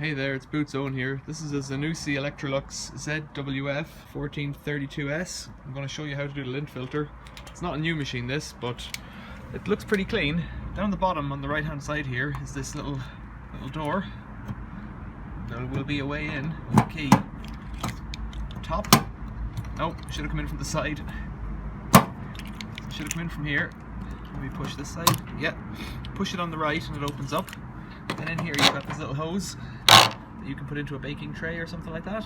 Hey there, it's Boots Owen here. This is a Zanussi Electrolux ZWF1432s. I'm going to show you how to do the lint filter. It's not a new machine this, but it looks pretty clean. Down the bottom on the right hand side here is this little door. There will be a way in with a key. Top. No, should have come in from the side. Should have come in from here. Let me push this side. Yeah. Push it on the right and it opens up. And in here you've got this little hose that you can put into a baking tray or something like that.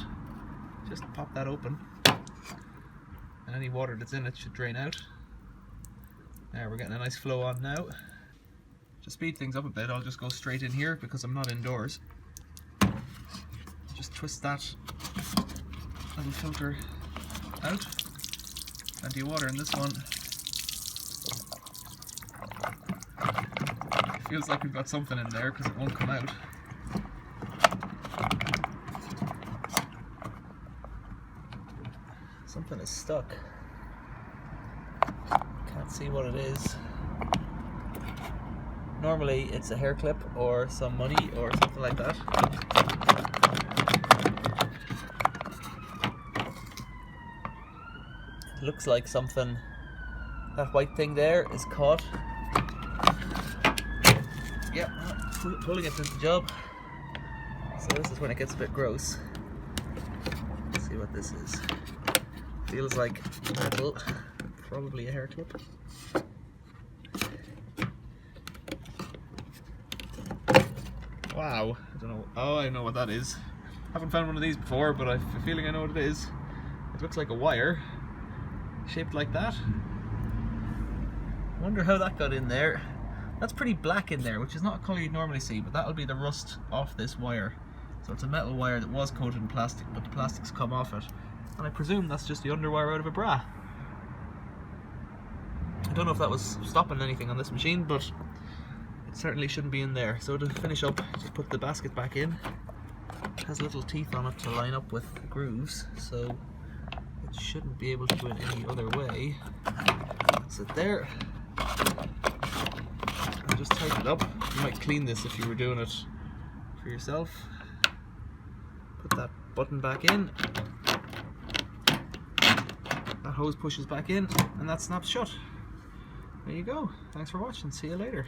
Just pop that open and any water that's in it should drain out. There, we're getting a nice flow on now. To speed things up a bit, I'll just go straight in here because I'm not indoors. Just twist that little filter out. Plenty of water in this one. Feels like we've got something in there because it won't come out. Something is stuck. Can't see what it is. Normally it's a hair clip or some money or something like that. It looks like something, that white thing there is caught. Yep, pulling it did the job. So this is when it gets a bit gross. Let's see what this is. Feels like metal, probably a hair clip. Wow, I don't know. Oh, I know what that is. Haven't found one of these before, but I have a feeling I know what it is. It looks like a wire, shaped like that. Wonder how that got in there. That's pretty black in there, which is not a colour you'd normally see, but that'll be the rust off this wire. So it's a metal wire that was coated in plastic, but the plastic's come off it. And I presume that's just the underwire out of a bra. I don't know if that was stopping anything on this machine, but it certainly shouldn't be in there. So to finish up, just put the basket back in. It has little teeth on it to line up with the grooves, so it shouldn't be able to do it any other way. That's it there. Just tighten it up. You might clean this if you were doing it for yourself. Put that button back in. That hose pushes back in and that snaps shut. There you go. Thanks for watching. See you later.